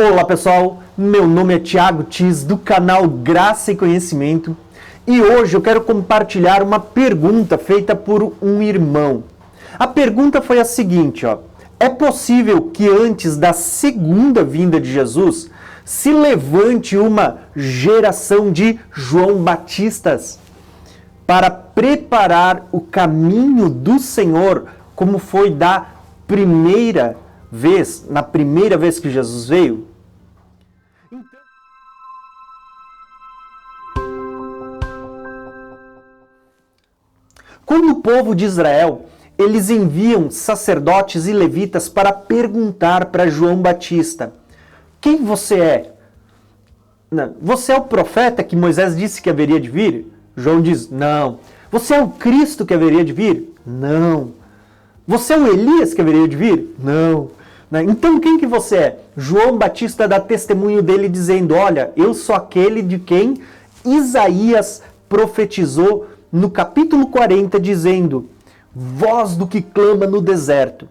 Olá pessoal, meu nome é Thiago Tis do canal Graça e Conhecimento e hoje eu quero compartilhar uma pergunta feita por um irmão. A pergunta foi a seguinte, é possível que antes da segunda vinda de Jesus se levante uma geração de João Batistas para preparar o caminho do Senhor, como foi da primeira vez, na primeira vez que Jesus veio? Quando o povo de Israel, eles enviam sacerdotes e levitas para perguntar para João Batista: quem você é? Você é o profeta que Moisés disse que haveria de vir? João diz: não. Você é o Cristo que haveria de vir? Não. Você é o Elias que haveria de vir? Não. Então quem que você é? João Batista dá testemunho dele dizendo: olha, eu sou aquele de quem Isaías profetizou no capítulo 40, dizendo: voz do que clama no deserto.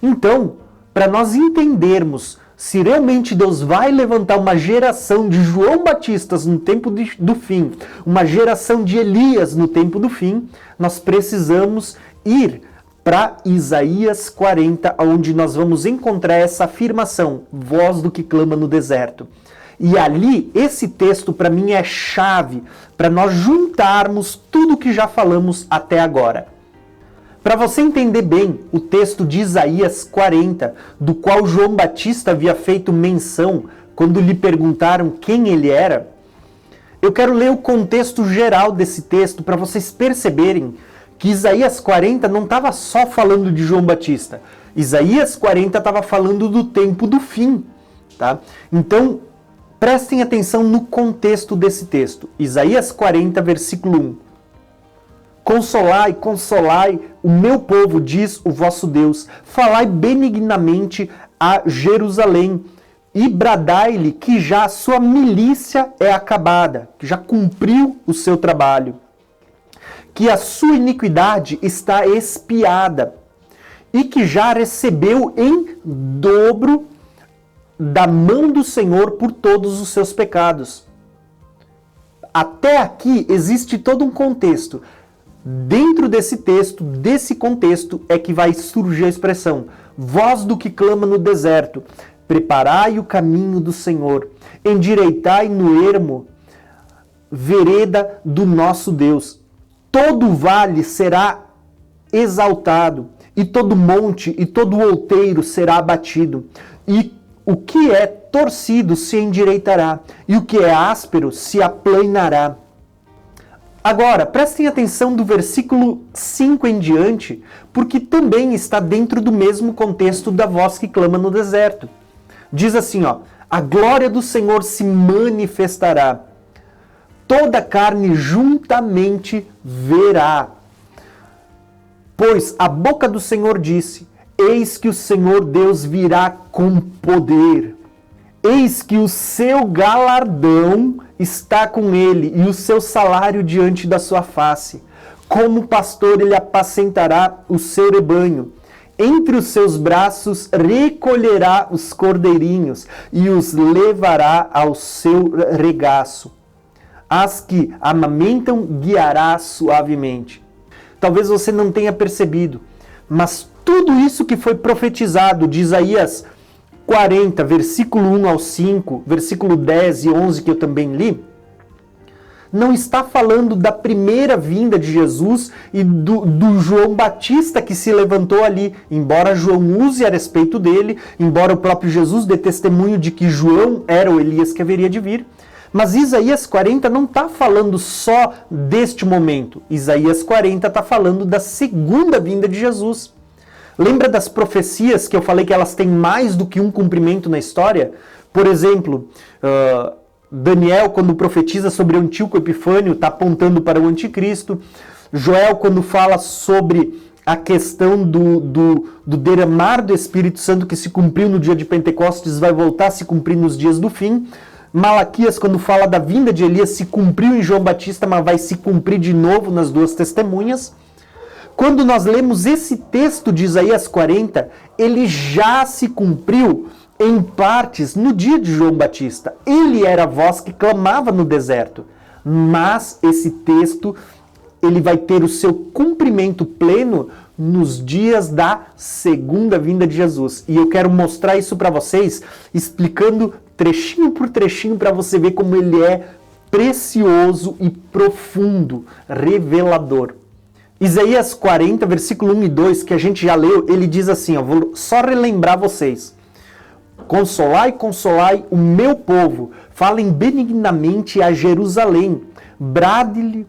Então, para nós entendermos se realmente Deus vai levantar uma geração de João Batistas no tempo do fim, uma geração de Elias no tempo do fim, nós precisamos ir para Isaías 40, onde nós vamos encontrar essa afirmação, voz do que clama no deserto. E ali, esse texto para mim é chave para nós juntarmos tudo que já falamos até agora. Para você entender bem o texto de Isaías 40, do qual João Batista havia feito menção quando lhe perguntaram quem ele era, eu quero ler o contexto geral desse texto para vocês perceberem que Isaías 40 não estava só falando de João Batista. Isaías 40 estava falando do tempo do fim. Tá? Então, prestem atenção no contexto desse texto. Isaías 40, versículo 1. Consolai, consolai o meu povo, diz o vosso Deus. Falai benignamente a Jerusalém e bradai-lhe que já a sua milícia é acabada, que já cumpriu o seu trabalho, que a sua iniquidade está expiada e que já recebeu em dobro da mão do Senhor por todos os seus pecados. Até aqui existe todo um contexto. Dentro desse texto, desse contexto, é que vai surgir a expressão: voz do que clama no deserto, preparai o caminho do Senhor, endireitai no ermo vereda do nosso Deus. Todo vale será exaltado, e todo monte e todo outeiro será abatido, e o que é torcido se endireitará, e o que é áspero se aplanará. Agora, prestem atenção do versículo 5 em diante, porque também está dentro do mesmo contexto da voz que clama no deserto. Diz assim, a glória do Senhor se manifestará, toda carne juntamente verá. Pois a boca do Senhor disse: eis que o Senhor Deus virá com poder. Eis que o seu galardão está com ele e o seu salário diante da sua face. Como pastor ele apacentará o seu rebanho. Entre os seus braços recolherá os cordeirinhos e os levará ao seu regaço. As que amamentam guiará suavemente. Talvez você não tenha percebido, mas tudo isso que foi profetizado de Isaías 40, versículo 1 ao 5, versículo 10 e 11 que eu também li, não está falando da primeira vinda de Jesus e do João Batista que se levantou ali, embora João use a respeito dele, embora o próprio Jesus dê testemunho de que João era o Elias que haveria de vir. Mas Isaías 40 não está falando só deste momento. Isaías 40 está falando da segunda vinda de Jesus. Lembra das profecias que eu falei que elas têm mais do que um cumprimento na história? Por exemplo, Daniel, quando profetiza sobre Antíoco Epifânio, está apontando para o anticristo. Joel, quando fala sobre a questão do derramar do Espírito Santo que se cumpriu no dia de Pentecostes, vai voltar a se cumprir nos dias do fim. Malaquias, quando fala da vinda de Elias, se cumpriu em João Batista, mas vai se cumprir de novo nas duas testemunhas. Quando nós lemos esse texto de Isaías 40, ele já se cumpriu em partes no dia de João Batista. Ele era a voz que clamava no deserto. Mas esse texto, ele vai ter o seu cumprimento pleno nos dias da segunda vinda de Jesus. E eu quero mostrar isso para vocês, explicando trechinho por trechinho para você ver como ele é precioso e profundo, revelador. Isaías 40, versículo 1 e 2, que a gente já leu, ele diz assim, ó, vou só relembrar vocês. Consolai, consolai o meu povo, falem benignamente a Jerusalém, brade-lhe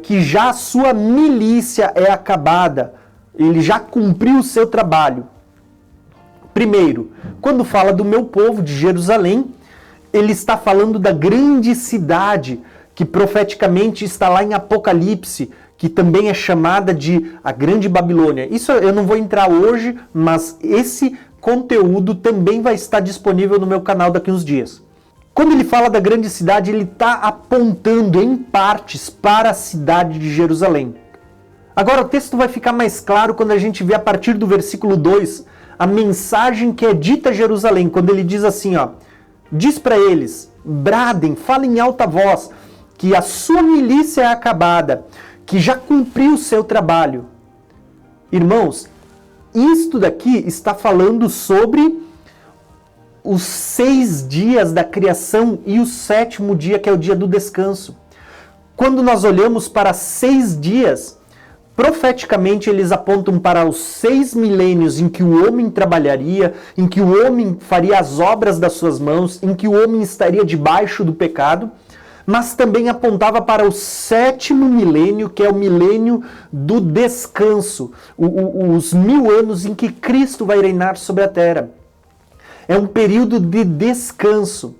que já a sua milícia é acabada, ele já cumpriu o seu trabalho. Primeiro, quando fala do meu povo de Jerusalém, ele está falando da grande cidade, que profeticamente está lá em Apocalipse, que também é chamada de a Grande Babilônia. Isso eu não vou entrar hoje, mas esse conteúdo também vai estar disponível no meu canal daqui a uns dias. Quando ele fala da grande cidade, ele está apontando em partes para a cidade de Jerusalém. Agora o texto vai ficar mais claro quando a gente vê a partir do versículo 2 a mensagem que é dita a Jerusalém, quando ele diz assim, ó, diz para eles, bradem, falem em alta voz, que a sua milícia é acabada, que já cumpriu o seu trabalho. Irmãos, isto daqui está falando sobre os 6 dias da criação e o 7º dia, que é o dia do descanso. Quando nós olhamos para 6 dias, profeticamente eles apontam para os 6 milênios em que o homem trabalharia, em que o homem faria as obras das suas mãos, em que o homem estaria debaixo do pecado, mas também apontava para o 7º milênio, que é o milênio do descanso, os 1000 anos em que Cristo vai reinar sobre a terra. É um período de descanso.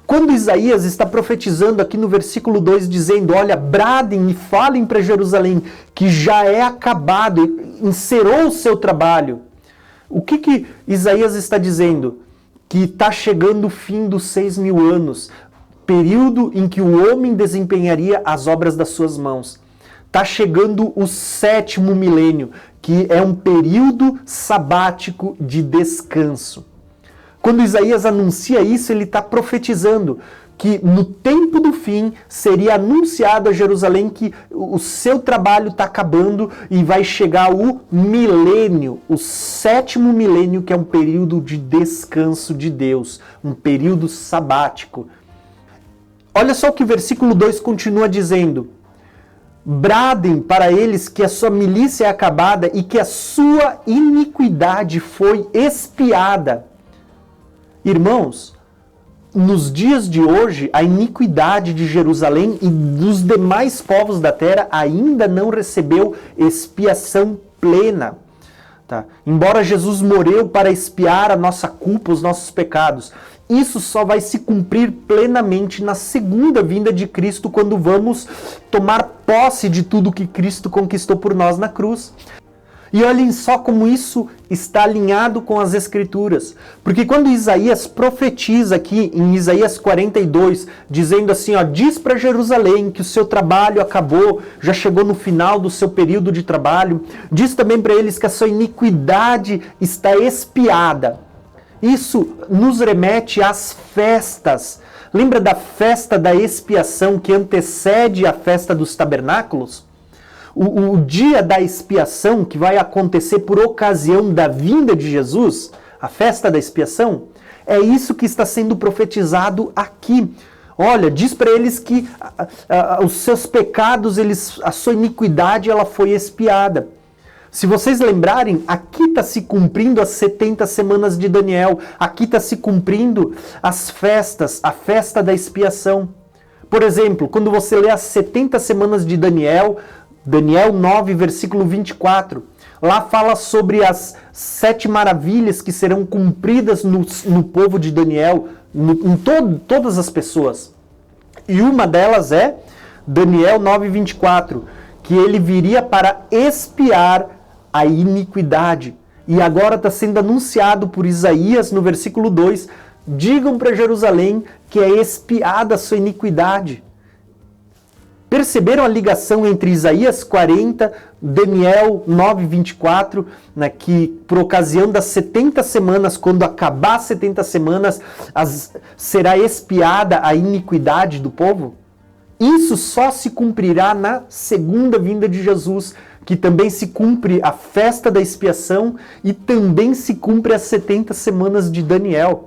Quando Isaías está profetizando aqui no versículo 2, dizendo, olha, bradem e falem para Jerusalém, que já é acabado, encerrou o seu trabalho. O que Isaías está dizendo? Que está chegando o fim dos 6.000 anos, período em que o homem desempenharia as obras das suas mãos. Está chegando o 7º milênio, que é um período sabático de descanso. Quando Isaías anuncia isso, ele está profetizando que no tempo do fim seria anunciado a Jerusalém que o seu trabalho está acabando e vai chegar o milênio, o 7º milênio, que é um período de descanso de Deus, um período sabático. Olha só o que o versículo 2 continua dizendo. Bradem para eles que a sua milícia é acabada e que a sua iniquidade foi expiada. Irmãos, nos dias de hoje, a iniquidade de Jerusalém e dos demais povos da terra ainda não recebeu expiação plena. Tá? Embora Jesus morreu para expiar a nossa culpa, os nossos pecados, isso só vai se cumprir plenamente na segunda vinda de Cristo, quando vamos tomar posse de tudo que Cristo conquistou por nós na cruz. E olhem só como isso está alinhado com as Escrituras. Porque quando Isaías profetiza aqui em Isaías 42, dizendo assim, ó, diz para Jerusalém que o seu trabalho acabou, já chegou no final do seu período de trabalho, diz também para eles que a sua iniquidade está expiada. Isso nos remete às festas. Lembra da festa da expiação que antecede a festa dos tabernáculos? O dia da expiação, que vai acontecer por ocasião da vinda de Jesus, a festa da expiação, é isso que está sendo profetizado aqui. Olha, diz para eles que os seus pecados, a sua iniquidade, ela foi expiada. Se vocês lembrarem, aqui está se cumprindo as 70 semanas de Daniel, aqui está se cumprindo as festas, a festa da expiação. Por exemplo, quando você lê as 70 semanas de Daniel 9, versículo 24, lá fala sobre as 7 maravilhas que serão cumpridas no povo de Daniel, em todas as pessoas. E uma delas é Daniel 9, 24, que ele viria para expiar a iniquidade. E agora está sendo anunciado por Isaías no versículo 2, digam para Jerusalém que é expiada a sua iniquidade. Perceberam a ligação entre Isaías 40, Daniel 9:24, né, que por ocasião das 70 semanas, quando acabar as 70 semanas, será expiada a iniquidade do povo? Isso só se cumprirá na segunda vinda de Jesus, que também se cumpre a festa da expiação e também se cumpre as 70 semanas de Daniel.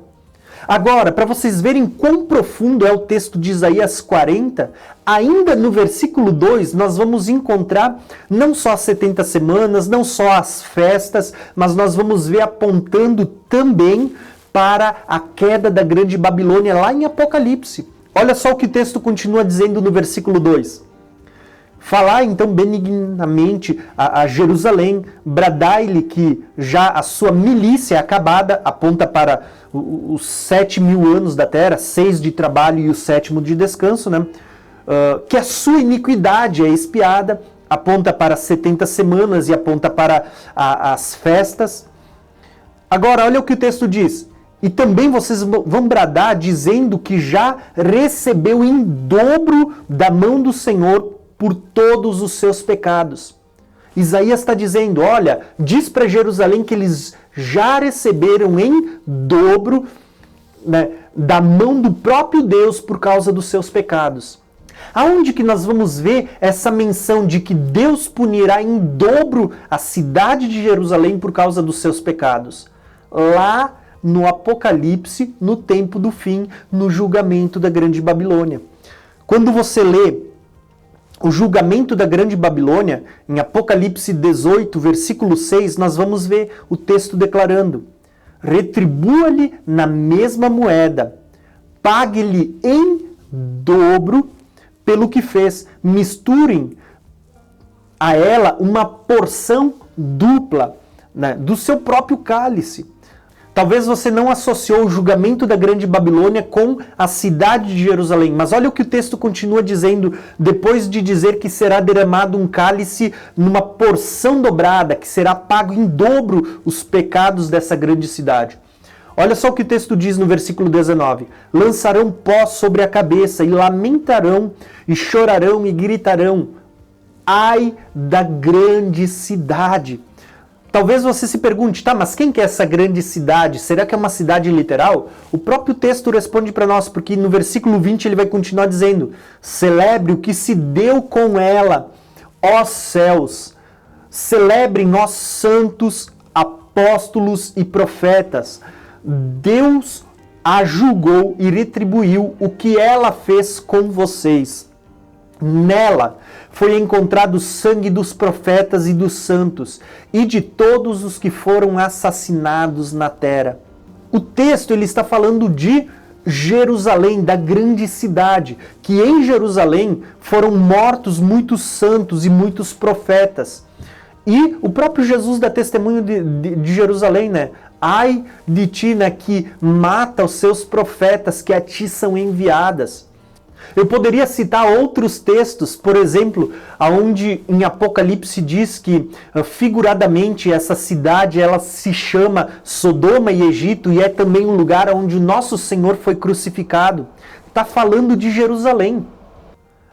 Agora, para vocês verem quão profundo é o texto de Isaías 40, ainda no versículo 2 nós vamos encontrar não só as 70 semanas, não só as festas, mas nós vamos ver apontando também para a queda da grande Babilônia lá em Apocalipse. Olha só o que o texto continua dizendo no versículo 2. Falai então benignamente a Jerusalém, bradai-lhe que já a sua milícia é acabada, aponta para os 7.000 anos da terra, 6 de trabalho e o 7º de descanso, né? Que a sua iniquidade é expiada, aponta para as 70 semanas e aponta para as festas. Agora, olha o que o texto diz. E também vocês vão bradar dizendo que já recebeu em dobro da mão do Senhor por todos os seus pecados. Isaías está dizendo, olha, diz para Jerusalém que eles já receberam em dobro, né, da mão do próprio Deus por causa dos seus pecados. Aonde que nós vamos ver essa menção de que Deus punirá em dobro a cidade de Jerusalém por causa dos seus pecados? Lá no Apocalipse, no tempo do fim, no julgamento da grande Babilônia. Quando você lê o julgamento da grande Babilônia, em Apocalipse 18, versículo 6, nós vamos ver o texto declarando: retribua-lhe na mesma moeda, pague-lhe em dobro pelo que fez, misturem a ela uma porção dupla, né, do seu próprio cálice. Talvez você não associou o julgamento da grande Babilônia com a cidade de Jerusalém, mas olha o que o texto continua dizendo, depois de dizer que será derramado um cálice numa porção dobrada, que será pago em dobro os pecados dessa grande cidade. Olha só o que o texto diz no versículo 19. Lançarão pó sobre a cabeça e lamentarão e chorarão e gritarão. Ai da grande cidade! Talvez você se pergunte, tá, mas quem que é essa grande cidade? Será que é uma cidade literal? O próprio texto responde para nós, porque no versículo 20 ele vai continuar dizendo: celebre o que se deu com ela, ó céus. Celebrem, ó santos, apóstolos e profetas. Deus a julgou e retribuiu o que ela fez com vocês. Nela foi encontrado o sangue dos profetas e dos santos e de todos os que foram assassinados na terra. O texto ele está falando de Jerusalém, da grande cidade, que em Jerusalém foram mortos muitos santos e muitos profetas. E o próprio Jesus dá testemunho de Jerusalém, né? Ai de ti, né, que mata os seus profetas que a ti são enviadas. Eu poderia citar outros textos, por exemplo, onde em Apocalipse diz que figuradamente essa cidade ela se chama Sodoma e Egito e é também um lugar onde o nosso Senhor foi crucificado. Está falando de Jerusalém.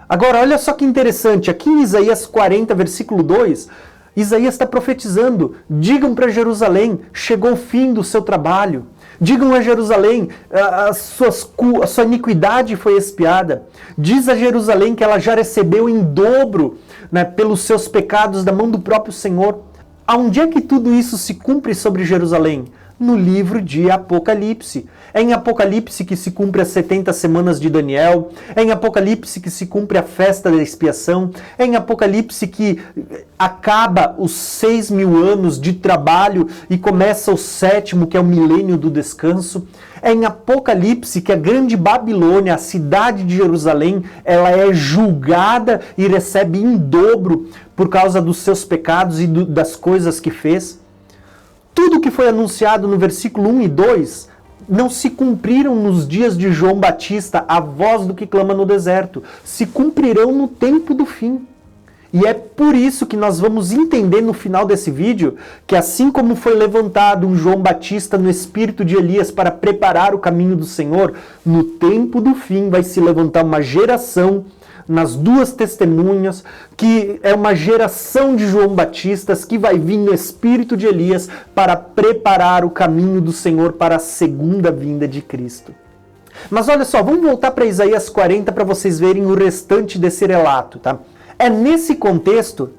Agora, olha só que interessante, aqui em Isaías 40, versículo 2, Isaías está profetizando, digam para Jerusalém, chegou o fim do seu trabalho. Digam a Jerusalém, a sua iniquidade foi expiada. Diz a Jerusalém que ela já recebeu em dobro, né, pelos seus pecados da mão do próprio Senhor. Aonde é que tudo isso se cumpre sobre Jerusalém? No livro de Apocalipse. É em Apocalipse que se cumpre as 70 semanas de Daniel, é em Apocalipse que se cumpre a festa da expiação, é em Apocalipse que acaba os 6.000 anos de trabalho e começa o 7º, que é o milênio do descanso. É em Apocalipse que a grande Babilônia, a cidade de Jerusalém, ela é julgada e recebe em dobro por causa dos seus pecados e das coisas que fez. Tudo que foi anunciado no versículo 1 e 2 não se cumpriram nos dias de João Batista, a voz do que clama no deserto. Se cumprirão no tempo do fim. E é por isso que nós vamos entender no final desse vídeo que assim como foi levantado um João Batista no espírito de Elias para preparar o caminho do Senhor, no tempo do fim vai se levantar uma geração nas duas testemunhas, que é uma geração de João Batistas que vai vir no espírito de Elias para preparar o caminho do Senhor para a segunda vinda de Cristo. Mas olha só, vamos voltar para Isaías 40 para vocês verem o restante desse relato, tá? É nesse contexto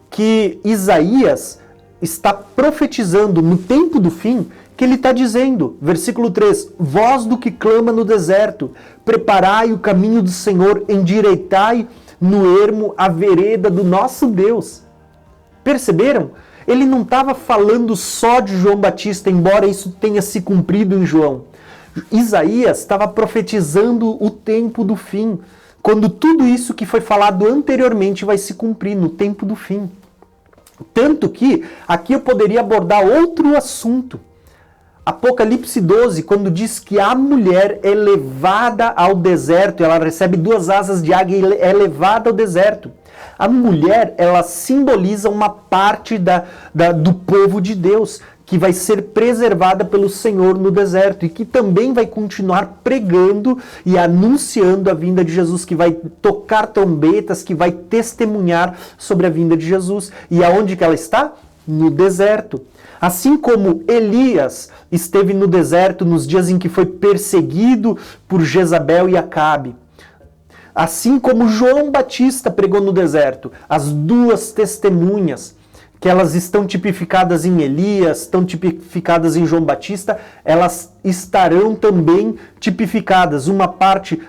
que Isaías está profetizando no tempo do fim, que ele está dizendo, versículo 3, voz do que clama no deserto, preparai o caminho do Senhor, endireitai no ermo a vereda do nosso Deus. Perceberam? Ele não estava falando só de João Batista, embora isso tenha se cumprido em João. Isaías estava profetizando o tempo do fim, quando tudo isso que foi falado anteriormente vai se cumprir no tempo do fim. Tanto que aqui eu poderia abordar outro assunto. Apocalipse 12, quando diz que a mulher é levada ao deserto, ela recebe 2 asas de águia e é levada ao deserto. A mulher, ela simboliza uma parte do povo de Deus, que vai ser preservada pelo Senhor no deserto e que também vai continuar pregando e anunciando a vinda de Jesus, que vai tocar trombetas, que vai testemunhar sobre a vinda de Jesus. E aonde que ela está? No deserto. Assim como Elias esteve no deserto nos dias em que foi perseguido por Jezabel e Acabe. Assim como João Batista pregou no deserto, as duas testemunhas, que elas estão tipificadas em Elias, estão tipificadas em João Batista, elas estarão também tipificadas, uma parte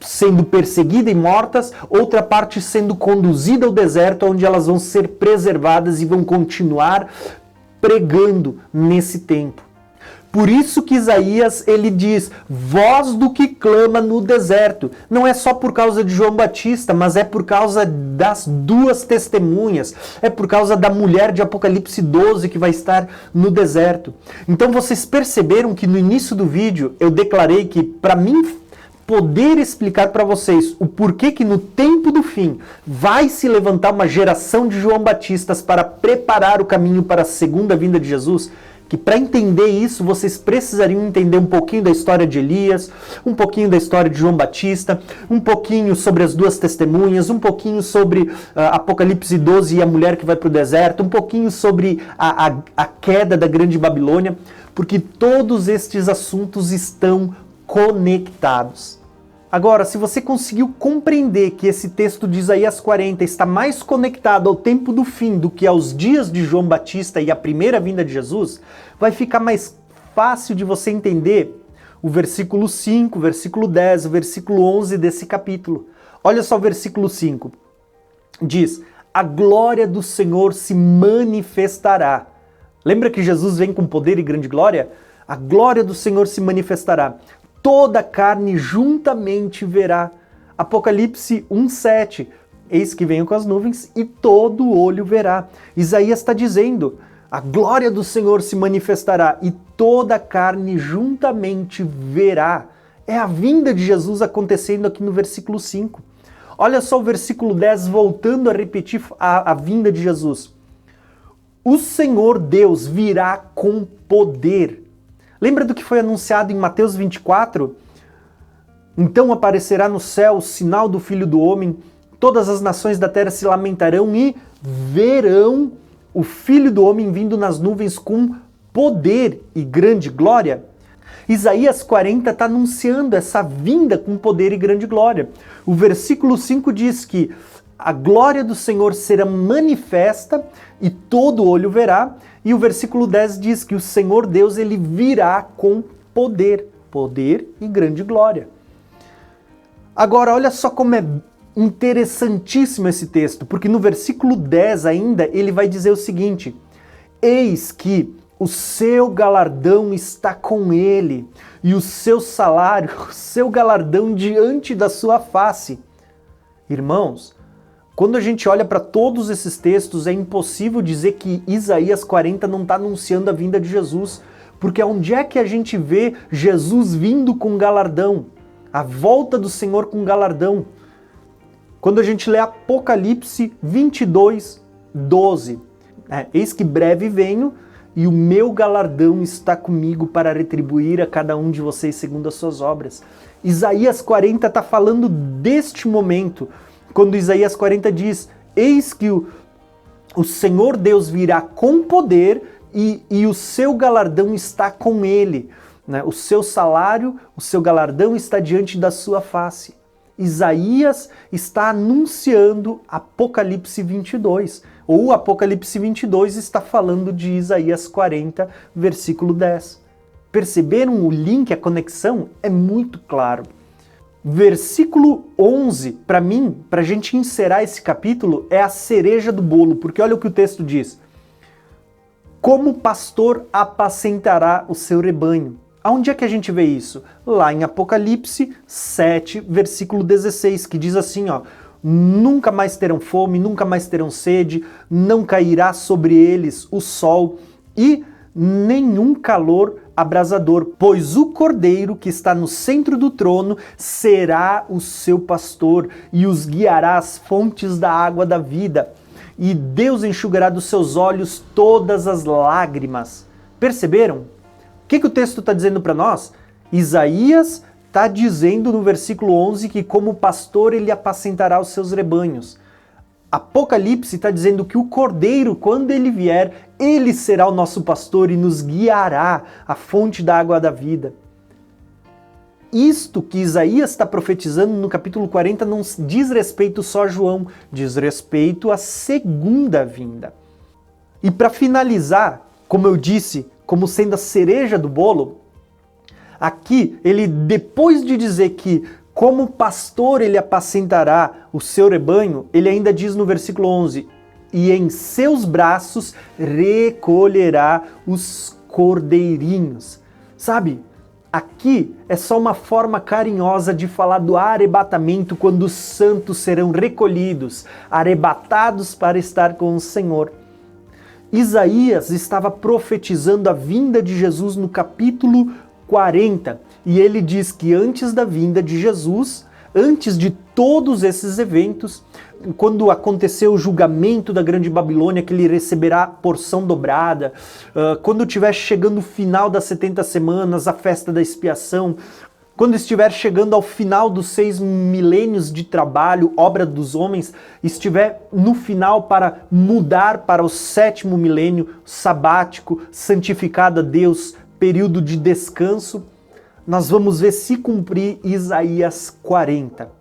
sendo perseguida e mortas, outra parte sendo conduzida ao deserto, onde elas vão ser preservadas e vão continuar pregando nesse tempo. Por isso que Isaías, ele diz, voz do que clama no deserto. Não é só por causa de João Batista, mas é por causa das duas testemunhas. É por causa da mulher de Apocalipse 12 que vai estar no deserto. Então vocês perceberam que no início do vídeo eu declarei que, para mim poder explicar para vocês o porquê que no tempo do fim vai se levantar uma geração de João Batistas para preparar o caminho para a segunda vinda de Jesus, que para entender isso vocês precisariam entender um pouquinho da história de Elias, um pouquinho da história de João Batista, um pouquinho sobre as duas testemunhas, um pouquinho sobre Apocalipse 12 e a mulher que vai para o deserto, um pouquinho sobre a queda da Grande Babilônia, porque todos estes assuntos estão conectados. Agora, se você conseguiu compreender que esse texto de Isaías 40 está mais conectado ao tempo do fim do que aos dias de João Batista e a primeira vinda de Jesus, vai ficar mais fácil de você entender o versículo 5, o versículo 10, o versículo 11 desse capítulo. Olha só o versículo 5. Diz, a glória do Senhor se manifestará. Lembra que Jesus vem com poder e grande glória? A glória do Senhor se manifestará. Toda a carne juntamente verá. Apocalipse 1:7. Eis que venho com as nuvens e todo olho verá. Isaías está dizendo, a glória do Senhor se manifestará e toda a carne juntamente verá. É a vinda de Jesus acontecendo aqui no versículo 5. Olha só o versículo 10, voltando a repetir a vinda de Jesus. O Senhor Deus virá com poder. Lembra do que foi anunciado em Mateus 24? Então aparecerá no céu o sinal do Filho do Homem, todas as nações da terra se lamentarão e verão o Filho do Homem vindo nas nuvens com poder e grande glória. Isaías 40 está anunciando essa vinda com poder e grande glória. O versículo 5 diz que a glória do Senhor será manifesta e todo olho verá. E o versículo 10 diz que o Senhor Deus ele virá com poder e grande glória. Agora, olha só como é interessantíssimo esse texto, porque no versículo 10 ainda ele vai dizer o seguinte, eis que o seu galardão está com ele, e o seu salário, o seu galardão diante da sua face. Irmãos, quando a gente olha para todos esses textos, é impossível dizer que Isaías 40 não está anunciando a vinda de Jesus, porque onde é que a gente vê Jesus vindo com galardão? A volta do Senhor com galardão. Quando a gente lê Apocalipse 22, 12, eis que breve venho e o meu galardão está comigo para retribuir a cada um de vocês segundo as suas obras. Isaías 40 está falando deste momento, Quando Isaías 40 diz, eis que o Senhor Deus virá com poder e o seu galardão está com ele. Né? O seu salário, o seu galardão está diante da sua face. Isaías está anunciando Apocalipse 22, ou Apocalipse 22 está falando de Isaías 40, versículo 10. Perceberam o link, a conexão? É muito claro. Versículo 11, para mim, para a gente encerrar esse capítulo, é a cereja do bolo, porque olha o que o texto diz. Como pastor apacentará o seu rebanho. Aonde é que a gente vê isso? Lá em Apocalipse 7, versículo 16, que diz assim, ó, nunca mais terão fome, nunca mais terão sede, não cairá sobre eles o sol e nenhum calor abrasador, pois o Cordeiro que está no centro do trono será o seu pastor e os guiará às fontes da água da vida. E Deus enxugará dos seus olhos todas as lágrimas. Perceberam? O que o texto está dizendo para nós? Isaías está dizendo no versículo 11 que como pastor ele apacentará os seus rebanhos. Apocalipse está dizendo que o Cordeiro, quando ele vier, ele será o nosso pastor e nos guiará à fonte da água da vida. Isto que Isaías está profetizando no capítulo 40 não diz respeito só a João, diz respeito à segunda vinda. E para finalizar, como eu disse, como sendo a cereja do bolo, aqui ele, depois de dizer que como pastor ele apacentará o seu rebanho, ele ainda diz no versículo 11, e em seus braços recolherá os cordeirinhos. Sabe, aqui é só uma forma carinhosa de falar do arrebatamento quando os santos serão recolhidos, arrebatados para estar com o Senhor. Isaías estava profetizando a vinda de Jesus no capítulo 40, e ele diz que antes da vinda de Jesus, antes de todos esses eventos, quando aconteceu o julgamento da Grande Babilônia, que ele receberá a porção dobrada, quando estiver chegando o final das 70 semanas, a festa da expiação, quando estiver chegando ao final dos 6 milênios de trabalho, obra dos homens, estiver no final para mudar para o 7º milênio sabático, santificado a Deus, período de descanso, nós vamos ver se cumprir Isaías 40.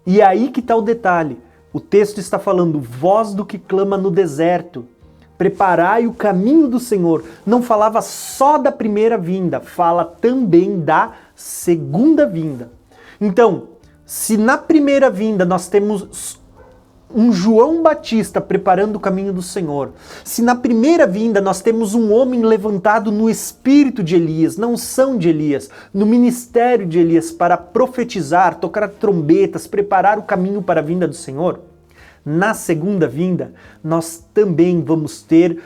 E aí que está o detalhe. O texto está falando, voz do que clama no deserto, preparai o caminho do Senhor. Não falava só da primeira vinda, fala também da segunda vinda. Então, se na primeira vinda nós temos um João Batista preparando o caminho do Senhor, se na primeira vinda nós temos um homem levantado no espírito de Elias, na unção de Elias, no ministério de Elias para profetizar, tocar trombetas, preparar o caminho para a vinda do Senhor, na segunda vinda nós também vamos ter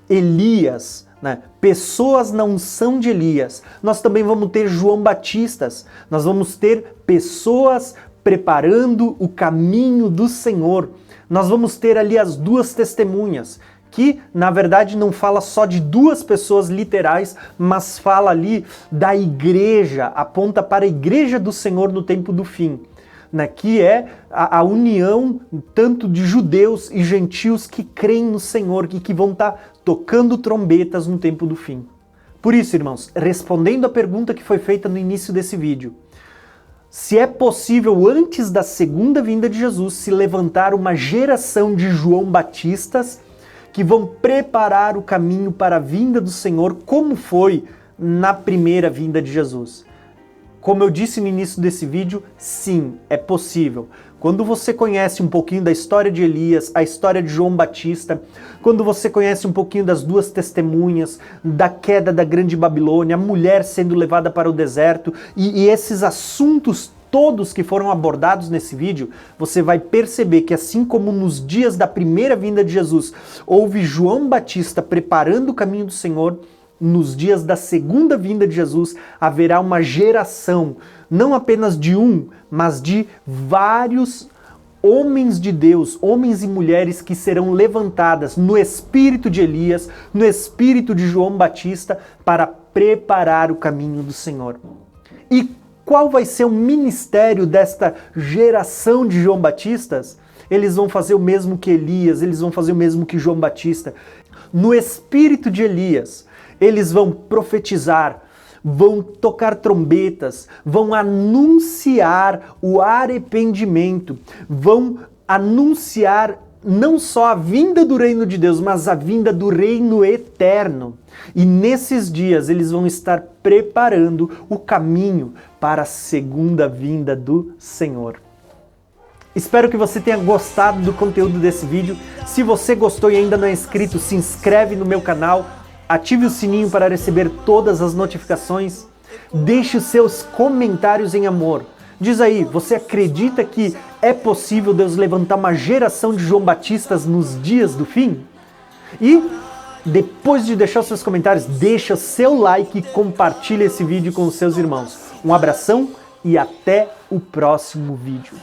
Elias, né? Pessoas na unção de Elias. Nós também vamos ter João Batistas, nós vamos ter pessoas preparando o caminho do Senhor. Nós vamos ter ali as duas testemunhas, que na verdade não fala só de duas pessoas literais, mas fala ali da igreja, aponta para a igreja do Senhor no tempo do fim, né? Que é a união tanto de judeus e gentios que creem no Senhor, que vão estar tocando trombetas no tempo do fim. Por isso, irmãos, respondendo a pergunta que foi feita no início desse vídeo, se é possível, antes da segunda vinda de Jesus, se levantar uma geração de João Batistas que vão preparar o caminho para a vinda do Senhor, como foi na primeira vinda de Jesus. Como eu disse no início desse vídeo, sim, é possível. Quando você conhece um pouquinho da história de Elias, a história de João Batista, quando você conhece um pouquinho das duas testemunhas, da queda da Grande Babilônia, a mulher sendo levada para o deserto e esses assuntos todos que foram abordados nesse vídeo, você vai perceber que assim como nos dias da primeira vinda de Jesus, houve João Batista preparando o caminho do Senhor, nos dias da segunda vinda de Jesus, haverá uma geração, não apenas de um, mas de vários homens de Deus, homens e mulheres que serão levantadas no espírito de Elias, no espírito de João Batista, para preparar o caminho do Senhor. E qual vai ser o ministério desta geração de João Batistas? eles vão fazer o mesmo que Elias, eles vão fazer o mesmo que João Batista. No espírito de Elias, eles vão profetizar, vão tocar trombetas, vão anunciar o arrependimento, vão anunciar não só a vinda do reino de Deus, mas a vinda do reino eterno. E nesses dias eles vão estar preparando o caminho para a segunda vinda do Senhor. Espero que você tenha gostado do conteúdo desse vídeo. Se você gostou e ainda não é inscrito, se inscreve no meu canal, ative o sininho para receber todas as notificações, deixe os seus comentários em amor. Diz aí, você acredita que é possível Deus levantar uma geração de João Batistas nos dias do fim? E depois de deixar os seus comentários, deixa o seu like e compartilha esse vídeo com os seus irmãos. Um abração e até o próximo vídeo.